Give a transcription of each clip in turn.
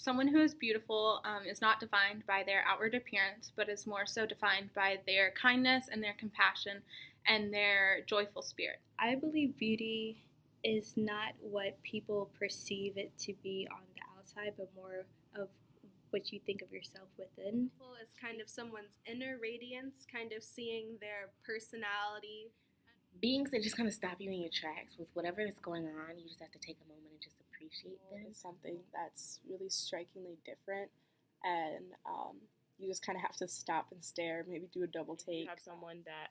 Someone who is beautiful is not defined by their outward appearance, but is more so defined by their kindness and their compassion and their joyful spirit. I believe beauty is not what people perceive it to be on the outside, but more of what you think of yourself within. Well, it's kind of someone's inner radiance, kind of seeing their personality. Beings that just kind of stop you in your tracks with whatever is going on. You just have to take a moment and just appreciate them. It's something that's really strikingly different, and you just kind of have to stop and stare, maybe do a double take. You have someone that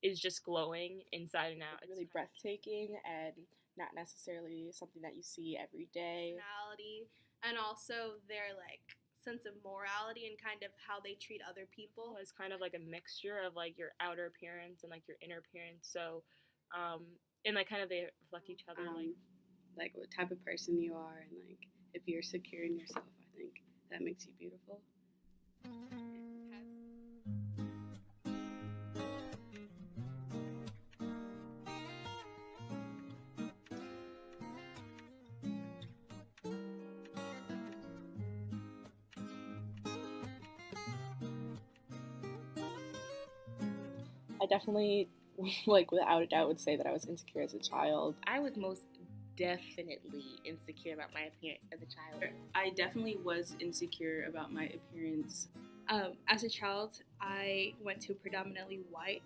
is just glowing inside and out. It's really breathtaking and not necessarily something that you see every day. Personality, and also their sense of morality and kind of how they treat other people. It's kind of like a mixture of like your outer appearance and like your inner appearance. So, and like kind of they reflect each other. Like what type of person you are, and like if you're secure in yourself, I think that makes you beautiful. I definitely, like without a doubt, would say that I was insecure as a child. I was most definitely insecure about my appearance as a child. I definitely was insecure about my appearance. As a child, I went to predominantly white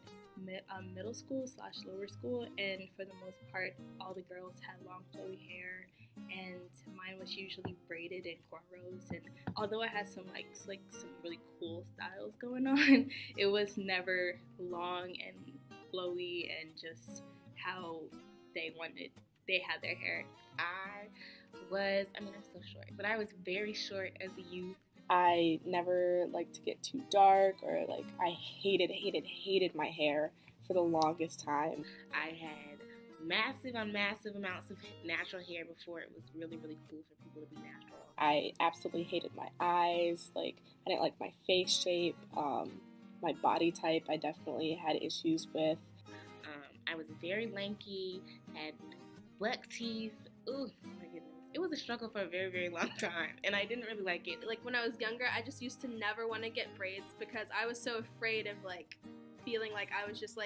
middle school / lower school, and for the most part, all the girls had long flowy hair, and mine was usually braided in cornrows. And although I had some some really cool styles going on, it was never long and flowy and just how they had their hair. I'm so short, but I was very short as a youth. I never liked to get too dark, or like I hated my hair for the longest time. I had massive amounts of natural hair before it was really, really cool for people to be natural. I absolutely hated my eyes. Like, I didn't like my face shape. My body type, I definitely had issues with. I was very lanky, had buck teeth. Ooh, my goodness. It was a struggle for a very, very long time, and I didn't really like it. Like when I was younger, I just used to never want to get braids because I was so afraid of feeling like I was just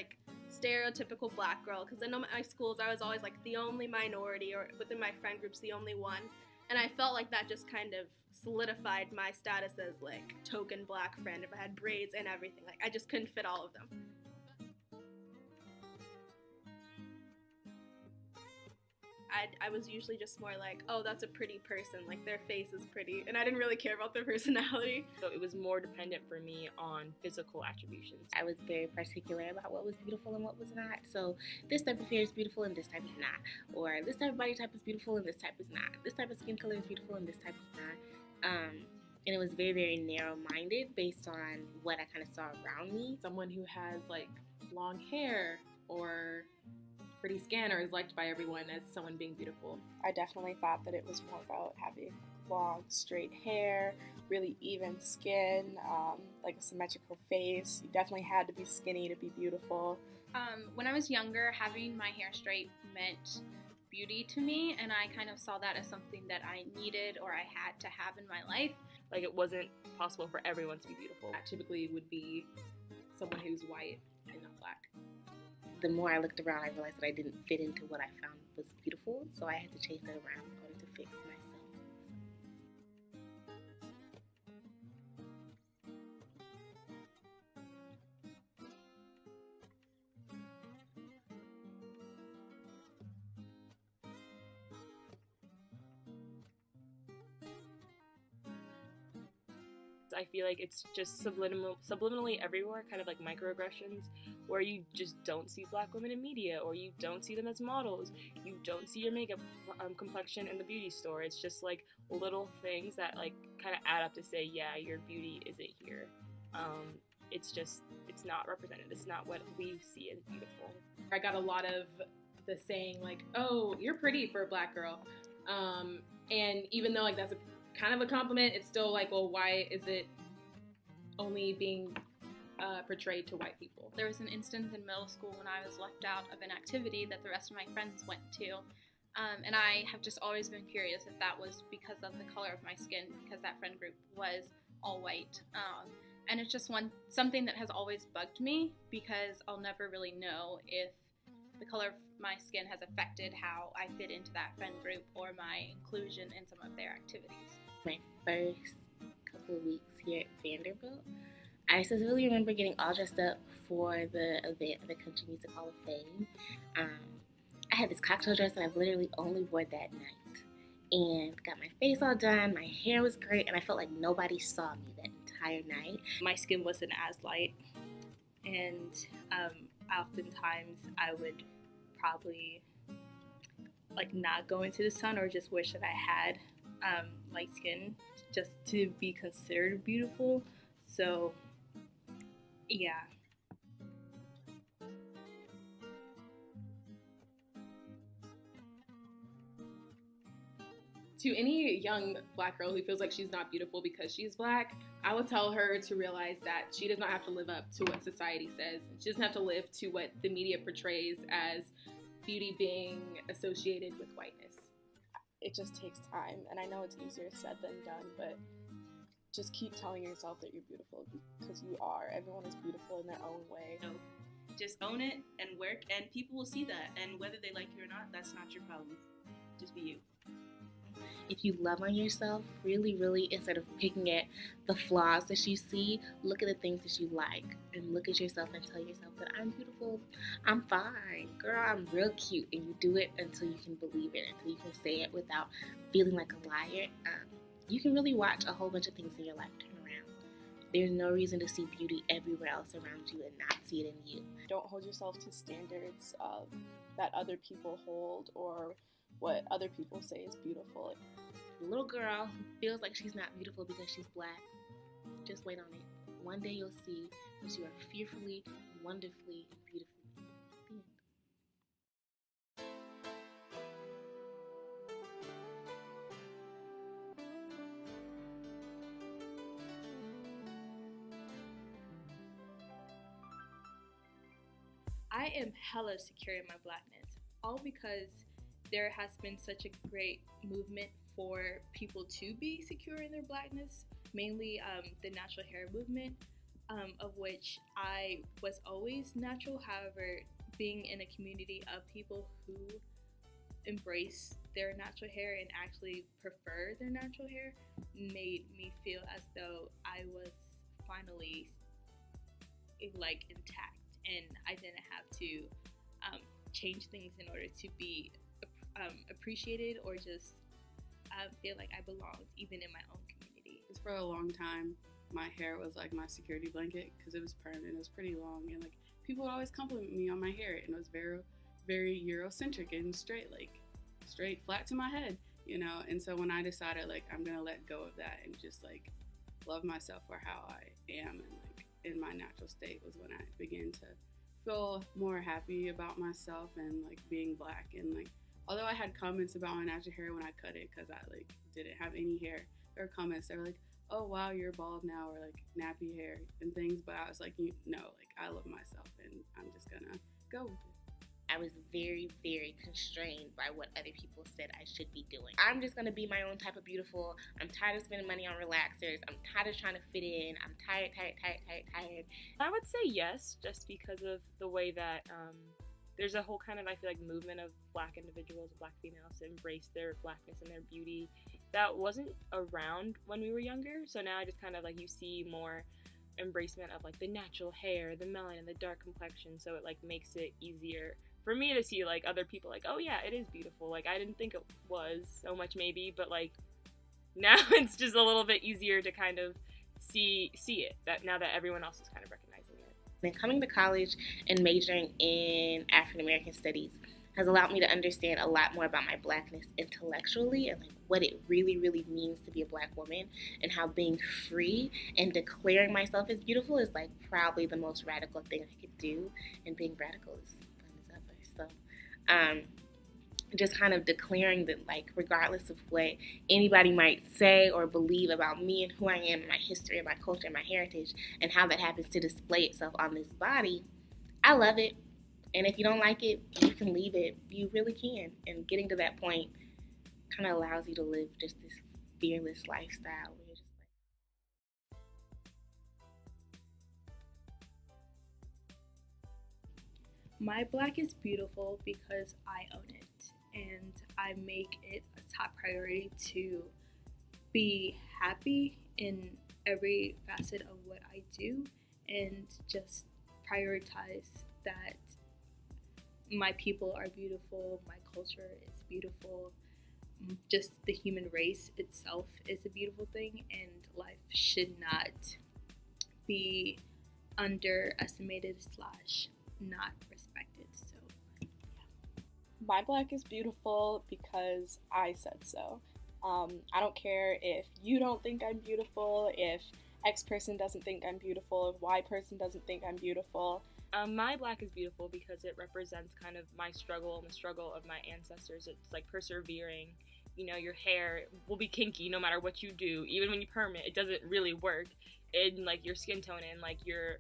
stereotypical black girl. Because I know my schools, I was always the only minority, or within my friend groups, the only one. And I felt like that just kind of solidified my status as token black friend if I had braids and everything. I just couldn't fit all of them. I was usually just more oh, that's a pretty person, their face is pretty, and I didn't really care about their personality. So it was more dependent for me on physical attributions. I was very particular about what was beautiful and what was not. So this type of hair is beautiful and this type is not. Or this type of body type is beautiful and this type is not. This type of skin color is beautiful and this type is not. And it was very, very narrow-minded based on what I kind of saw around me. Someone who has long hair or pretty skin or is liked by everyone as someone being beautiful. I definitely thought that it was more about having long, straight hair, really even skin, a symmetrical face. You definitely had to be skinny to be beautiful. When I was younger, having my hair straight meant beauty to me, and I kind of saw that as something that I needed or I had to have in my life. It wasn't possible for everyone to be beautiful. That typically would be someone who's white and not black. The more I looked around, I realized that I didn't fit into what I found was beautiful, so I had to change that around in order to fix myself. I feel like it's just subliminally everywhere, kind of like microaggressions, where you just don't see black women in media, or you don't see them as models, you don't see your makeup complexion in the beauty store. It's just little things that kind of add up to say, yeah, your beauty isn't here. It's not represented. It's not what we see as beautiful. I got a lot of the saying oh, you're pretty for a black girl, and even though that's a kind of a compliment, it's still well, why is it only being portrayed to white people? There was an instance in middle school when I was left out of an activity that the rest of my friends went to. And I have just always been curious if that was because of the color of my skin, because that friend group was all white. And it's just something that has always bugged me, because I'll never really know if the color of my skin has affected how I fit into that friend group or my inclusion in some of their activities. My first couple of weeks here at Vanderbilt, I specifically remember getting all dressed up for the event of the Country Music Hall of Fame. I had this cocktail dress that I literally only wore that night, and got my face all done, my hair was great, and I felt like nobody saw me that entire night. My skin wasn't as light, and oftentimes I would probably like not go into the sun, or just wish that I had light skin just to be considered beautiful. So yeah. To any young Black girl who feels like she's not beautiful because she's Black, I would tell her to realize that she does not have to live up to what society says. She doesn't have to live to what the media portrays as beauty being associated with whiteness. It just takes time, and I know it's easier said than done, but just keep telling yourself that you're beautiful, because you are. Everyone is beautiful in their own way. No, just own it and work, and people will see that, and whether they like you or not, that's not your problem. Just be you. If you love on yourself, really, really, instead of picking at the flaws that you see, look at the things that you like, and look at yourself and tell yourself that I'm beautiful, I'm fine, girl, I'm real cute. And you do it until you can believe it, until you can say it without feeling like a liar. You can really watch a whole bunch of things in your life turn around. There's no reason to see beauty everywhere else around you and not see it in you. Don't hold yourself to standards that other people hold, or what other people say is beautiful. The little girl who feels like she's not beautiful because she's Black, just wait on it. One day you'll see that you are fearfully, wonderfully, and beautifully made. I am hella secure in my Blackness, all because there has been such a great movement for people to be secure in their Blackness, mainly the natural hair movement, of which I was always natural. However, being in a community of people who embrace their natural hair and actually prefer their natural hair made me feel as though I was finally like intact, and I didn't have to change things in order to be appreciated, or just feel like I belonged even in my own community. Because for a long time, my hair was like my security blanket, because it was permanent, it was pretty long, and like people would always compliment me on my hair, and it was very, very Eurocentric and straight, like straight flat to my head, you know. And so when I decided like I'm gonna let go of that and just like love myself for how I am and like in my natural state, was when I began to feel more happy about myself and like being Black. And like, although I had comments about my natural hair when I cut it, because I like didn't have any hair, there were comments that were like, oh wow, you're bald now, or like nappy hair and things. But I was like, no, like I love myself and I'm just gonna go with it. I was very, very constrained by what other people said I should be doing. I'm just going to be my own type of beautiful. I'm tired of spending money on relaxers. I'm tired of trying to fit in. I'm tired. I would say yes, just because of the way that there's a whole kind of, I feel like, movement of Black individuals, Black females, to embrace their Blackness and their beauty that wasn't around when we were younger. So now I just kind of like, you see more embracement of like the natural hair, the melanin, the dark complexion. So it like makes it easier for me to see like other people like, oh yeah, it is beautiful. Like I didn't think it was so much maybe, but like now it's just a little bit easier to kind of see it, that now that everyone else is kind of recognizing it. Then coming to college and majoring in African American studies has allowed me to understand a lot more about my Blackness intellectually, and like what it really, really means to be a Black woman, and how being free and declaring myself as beautiful is like probably the most radical thing I could do, and being radical is fun as ever. So just kind of declaring that, like, regardless of what anybody might say or believe about me and who I am and my history and my culture and my heritage and how that happens to display itself on this body, I love it. And if you don't like it, you can leave it. You really can. And getting to that point kind of allows you to live just this fearless lifestyle where you're just like, my black is beautiful because I own it, and I make it a top priority to be happy in every facet of what I do, and just prioritize that my people are beautiful, my culture is beautiful, just the human race itself is a beautiful thing, and life should not be underestimated / not respected. So My black is beautiful because I said so. I don't care if you don't think I'm beautiful, if X person doesn't think I'm beautiful, if Y person doesn't think I'm beautiful. My black is beautiful because it represents kind of my struggle and the struggle of my ancestors. It's like persevering. You know, your hair will be kinky no matter what you do. Even when you perm it, it doesn't really work. And like your skin tone and like your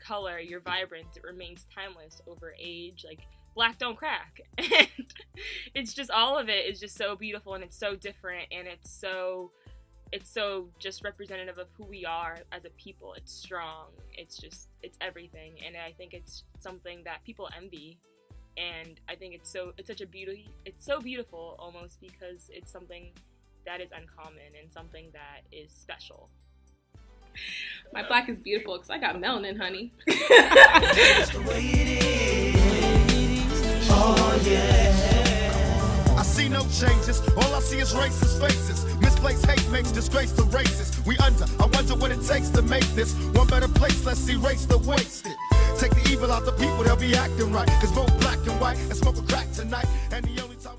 color, your vibrance, it remains timeless over age. Like black don't crack. And it's just all of it is just so beautiful, and it's so different, and it's so just representative of who we are as a people. It's strong. It's everything. And I think it's something that people envy. And I think it's such a beauty. It's so beautiful almost because it's something that is uncommon and something that is special. My black is beautiful because I got melanin, honey. That's the way it is. Oh yeah. I see no changes. All I see is racist faces. Misplaced hate makes disgrace to races. I wonder what it takes to make this one better place. Let's erase the wasted. Take the evil out the people, they'll be acting right. Cause both black and white and smoke a crack tonight. And the only time